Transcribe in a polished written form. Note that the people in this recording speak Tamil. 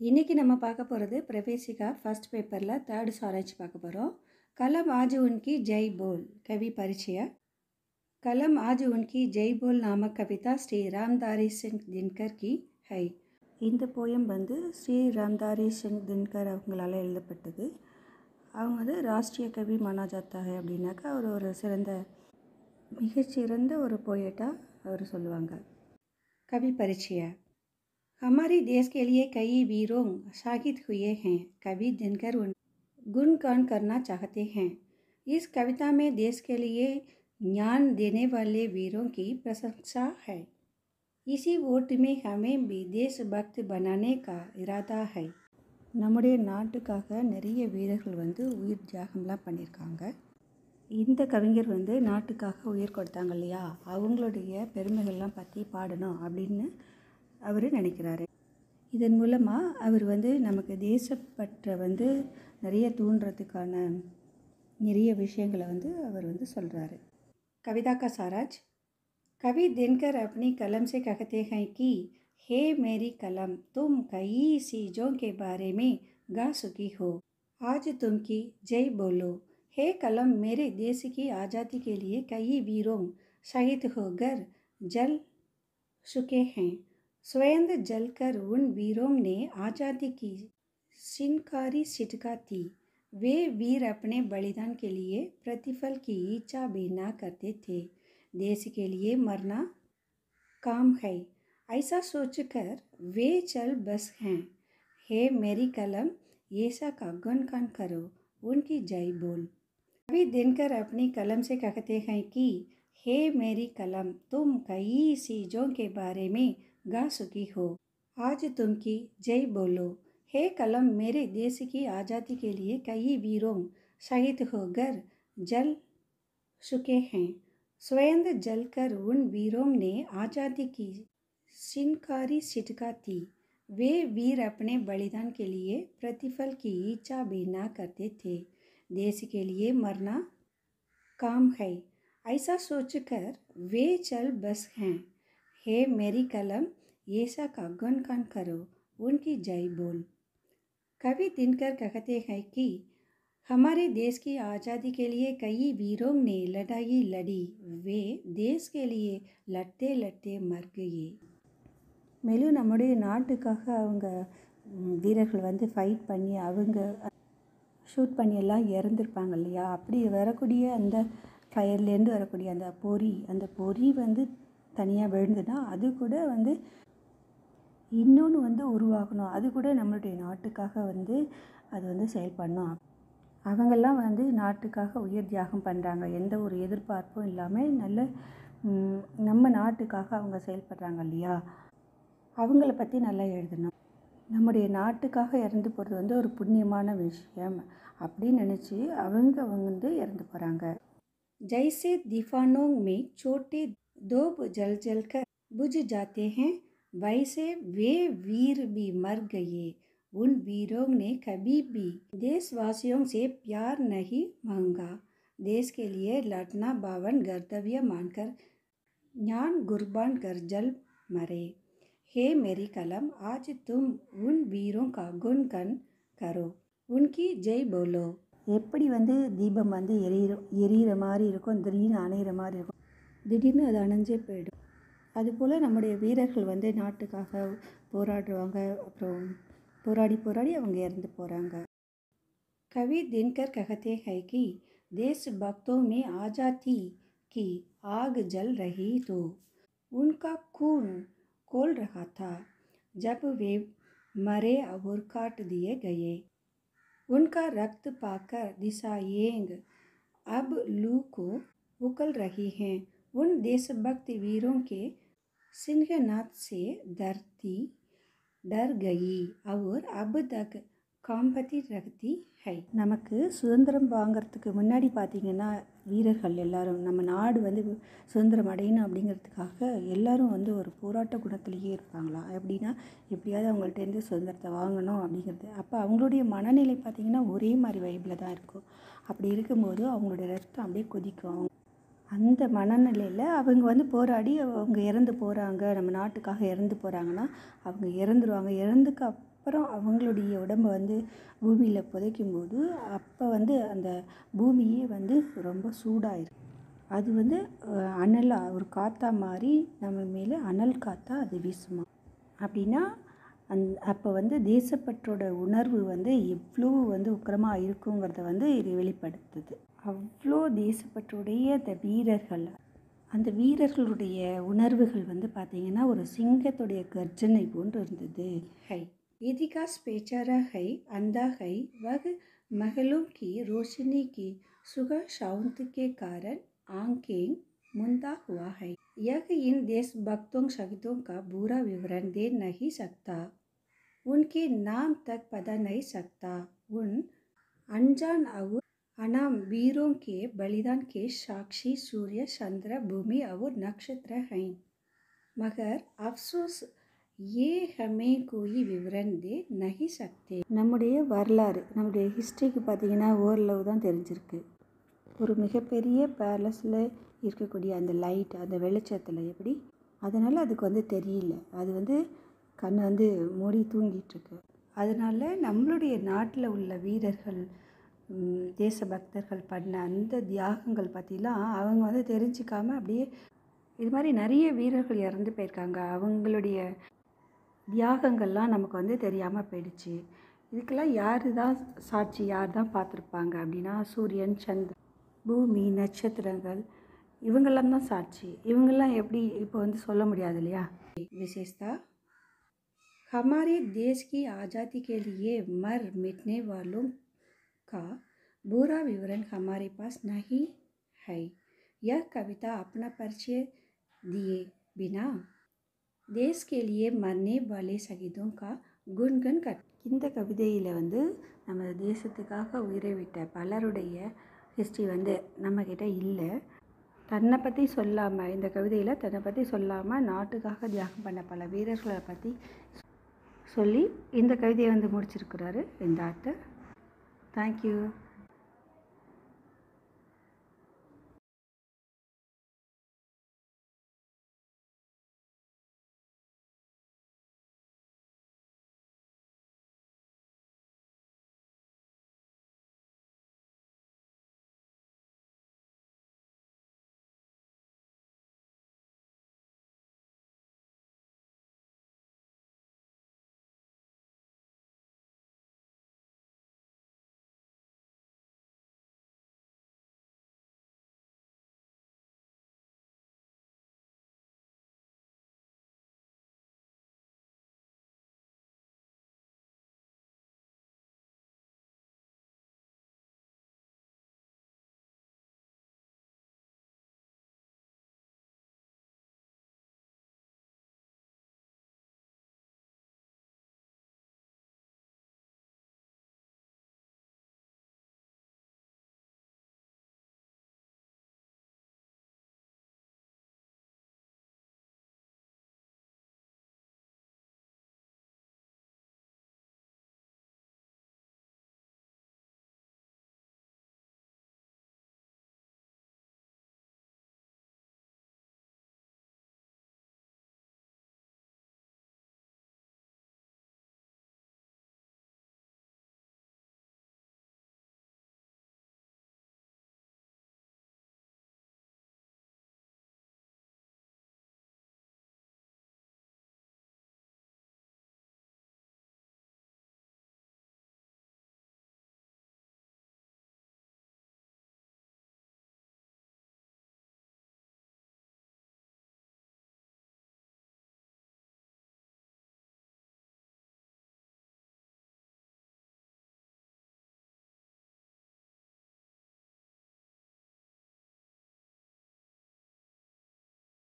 இன்றைக்கி நம்ம பார்க்க போகிறது பிரவேசிகா ஃபர்ஸ்ட் பேப்பரில் 3rd சாராய்ச்சி பார்க்க போகிறோம். कलम आज उनकी जय बोल कवि परिचय। कलम आज उनकी जय बोल नामक कविता श्री रामधारी सिंह दिनकर की है। இந்த போயம் வந்து ஸ்ரீ ராம்தாரி சிங் தின்கர் அவங்களால் எழுதப்பட்டது. அவங்க வந்து ராஷ்ட்ரிய கவி மானா ஜாத்தா है அப்படின்னாக்கா அவர் ஒரு மிகச்சிறந்த ஒரு போயட்டாக அவர் சொல்லுவாங்க. कवि परिचय। हमारे देश के लिए कई वीरों शहीद हुए हैं। कवि दिनकर उन गुणगान करना चाहते हैं। इस कविता में देश के लिए ज्ञान देने वाले वीरों की प्रशंसा है। इसी वोट में हमें भी देशभक्त बनाने का इरादा है। நம்முடைய நாட்டுக்காக நிறைய வீரர்கள் வந்து உயிர் தியாகம்லாம் பண்ணியிருக்காங்க. இந்த கவிஞர் வந்து நாட்டுக்காக உயிர் கொடுத்தாங்க இல்லையா, அவங்களுடைய பெருமைகள்லாம் பற்றி பாடணும் அப்படின்னு அவர் நினைக்கிறாரு. இதன் மூலமாக அவர் வந்து நமக்கு தேசப்பற்றை வந்து நிறைய தூண்டுறதுக்கான நிறைய விஷயங்களை வந்து அவர் வந்து சொல்கிறாரு. कविता का सारांश। कवि दिनकर अपनी कलम से कहते हैं कि हे मेरी कलम, तुम कई चीज़ों के बारे में गा चुकी हो, आज तुम की जय बोलो। हे कलम, मेरे देश की आज़ादी के लिए कई वीरों शहीद होकर जल चुके हैं। स्वयं जलकर उन वीरों ने आज़ादी की चिनकारी छिटका थी। वे वीर अपने बलिदान के लिए प्रतिफल की इच्छा भी ना करते थे। देश के लिए मरना काम है, ऐसा सोचकर वे चल बस हैं। हे मेरी कलम, ऐसा का गुणगान करो, उनकी जय बोल। कवि दिनकर अपनी कलम से कहते हैं कि हे मेरी कलम, तुम कई चीज़ों के बारे में गा चुकी हो, आज तुम की जय बोलो। हे कलम, मेरे देश की आज़ादी के लिए कई वीरों शहीद होकर जल चुके हैं। स्वयं जलकर उन वीरों ने आज़ादी की चिनकारी छिटका थी। वे वीर अपने बलिदान के लिए प्रतिफल की इच्छा भी ना करते थे। देश के लिए मरना काम है, ऐसा सोचकर वे चल बस हैं। हे मेरी कलम, ऐसा का गुणगान करो, उनकी जय बोल। कवि दिनकर कहते हैं कि हमारे देश की आज़ादी के लिए कई वीरों ने लड़ाई लड़ी, वे देश के लिए लड़ते लड़ते मर गए। மேலும் நம்முடைய நாட்டுக்காக அவங்க வீரர்கள் வந்து ஃபைட் பண்ணி அவங்க ஷூட் பண்ணி எல்லாம் இறந்துருப்பாங்க இல்லையா, அப்படி வரக்கூடிய அந்த ஃபயர்லேருந்து வரக்கூடிய அந்த பொறி வந்து தனியாக விழுந்துன்னா அது கூட வந்து இன்னொன்று வந்து உருவாகணும், அது கூட நம்மளுடைய நாட்டுக்காக வந்து அது வந்து செயல்படணும். அவங்கெல்லாம் வந்து நாட்டுக்காக உயிர் தியாகம் பண்ணுறாங்க, எந்த ஒரு எதிர்பார்ப்பும் இல்லாமல் நல்ல நம்ம நாட்டுக்காக அவங்க செயல்படுறாங்க இல்லையா, அவங்கள பற்றி நல்லா எழுதணும். நம்முடைய நாட்டுக்காக இறந்து போகிறது வந்து ஒரு புண்ணியமான விஷயம் அப்படின்னு நினச்சி அவங்க வந்து இறந்து போகிறாங்க. जैसे दीवानों में छोटे दोब जल जल कर बुझ जाते हैं, वैसे वे वीर भी मर गए। उन वीरों ने कभी भी देशवासियों से प्यार नहीं मांगा, देश के लिए लड़ना बावन कर्तव्य मानकर ज्ञान कुर्बान कर जल मरे। हे मेरी कलम, आज तुम उन वीरों का गुणगान करो, उनकी जय बोलो। எப்படி வந்து தீபம் வந்து எரியிற மாதிரி இருக்கும், திடீர்னு அணையிற மாதிரி இருக்கும், திடீர்னு அது அணைஞ்சே போயிடும். அதுபோல் நம்முடைய வீரர்கள் வந்து நாட்டுக்காக போராடுவாங்க, அப்புறம் போராடி அவங்க இறந்து போகிறாங்க. कवि दिनकर कहते हैं कि देशभक्तों में आज़ादी की आग जल रही तो उनका खून खोल रहा था, जब वे मरे और काट दिए गए। उनका रक्त पाकर दिशाएं अब लू को उगल रही हैं। उन देशभक्त वीरों के सिंहनाद से धरती डर गई और अब तक कांपती रहती है। நமக்கு சுதந்திரம் வாங்கிறதுக்கு முன்னாடி பார்த்திங்கன்னா வீரர்கள் எல்லாரும் நம்ம நாடு வந்து சுதந்திரம் அடையணும் அப்படிங்கிறதுக்காக எல்லாரும் வந்து ஒரு போராட்ட குணத்திலேயே இருப்பாங்களாம். எப்படின்னா எப்படியாவது அவங்கள்ட்டேருந்து சுதந்திரத்தை வாங்கணும் அப்படிங்கிறது. அப்போ அவங்களுடைய மனநிலை பார்த்திங்கன்னா ஒரே மாதிரி வைப்பில் தான் இருக்கும். அப்படி இருக்கும்போது அவங்களுடைய ரத்தம் அப்படியே கொதிக்கும். அந்த மனநிலையில் அவங்க வந்து போராடி அவங்க இறந்து போகிறாங்க, நம்ம நாட்டுக்காக இறந்து போகிறாங்கன்னா அவங்க இறந்துருவாங்க. இறந்துக்கு அப்புறம் அவங்களுடைய உடம்பை வந்து பூமியில் புதைக்கும்போது அப்போ வந்து அந்த பூமியே வந்து ரொம்ப சூடாயிருக்கு. அது வந்து அனலாக ஒரு காற்றா மாறி நம்ம மேலே அனல் காற்றா அது வீசுமா. அப்படின்னா அப்போ வந்து தேசப்பற்றோட உணர்வு வந்து எவ்வளோ வந்து உக்கிரமாக இருக்குங்கிறத வந்து இது வெளிப்படுத்துது. அவ்வளோ தேசப்பற்றுடைய அந்த வீரர்களுடைய உணர்வுகள் வந்து பார்த்திங்கன்னா ஒரு சிங்கத்துடைய கர்ஜனை போன்று இருந்தது. ஹை இதிகாஸ் பேச்சாரா ஹை अंधा है वह महलों की रोशनी की सुबह शांत के कारण आंखें मुंदा हुआ है। यह इन देशभक्तों शहीदों का पूरा विवरण दे नहीं सकता, उनके नाम तक पता नहीं सकता। उन अनजान और अनाम वीरों के बलिदान के साक्षी सूर्य चंद्र भूमि और नक्षत्र हैं, मगर अफसोस ये हमें कोई विवरण दे नहीं सकते। நம்முடைய வரலாறு, நம்முடைய ஹிஸ்ட்ரிக்கு பார்த்திங்கன்னா ஓரளவு தான் தெரிஞ்சிருக்கு. ஒரு மிகப்பெரிய பேலஸில் இருக்கக்கூடிய அந்த லைட், அந்த வெளிச்சத்தில் எப்படி, அதனால் அதுக்கு வந்து தெரியல. அது வந்து கண்ணை வந்து மூடி தூங்கிட்டுருக்கு. அதனால் நம்மளுடைய நாட்டில் உள்ள வீரர்கள், தேசபக்தர்கள் பண்ண அந்த தியாகங்கள் பற்றிலாம் அவங்க வந்து தெரிஞ்சிக்காமல் அப்படியே இது மாதிரி நிறைய வீரர்கள் இறந்து போயிருக்காங்க. அவங்களுடைய தியாகங்கள்லாம் நமக்கு வந்து தெரியாமல் போயிடுச்சு. இதுக்கெல்லாம் யார் தான் சாட்சி, யார் தான் பார்த்துருப்பாங்க அப்படின்னா சூரியன், சந்திரன், பூமி, நட்சத்திரங்கள் இவங்கெல்லாம் தான் சாட்சி. இவங்கெல்லாம் எப்படி இப்போ வந்து சொல்ல முடியாது இல்லையா. விசேஷத்தா हमारे देश की आज़ादी के लिए मर मिटने वालों का पूरा विवरण हमारे पास नहीं है। यह कविता अपना परिचय दिए बिना देश के लिए मरने वाले शहीदों का गुणगन कर. இந்த கவிதையில் வந்து நம்ம தேசத்துக்காக உயிரை விட்ட பலருடைய ஹிஸ்ட்ரி வந்து நம்மக்கிட்ட இல்லை. தன்னை பற்றி சொல்லாமல், இந்த கவிதையில் தன்னை பற்றி சொல்லாமல் நாட்டுக்காக தியாகம் பண்ண பல வீரர்களை பற்றி சொல்லி இந்த கவிதையை வந்து முடிச்சிருக்கிறாரு இந்த ஆத்தர். தேங்க்யூ.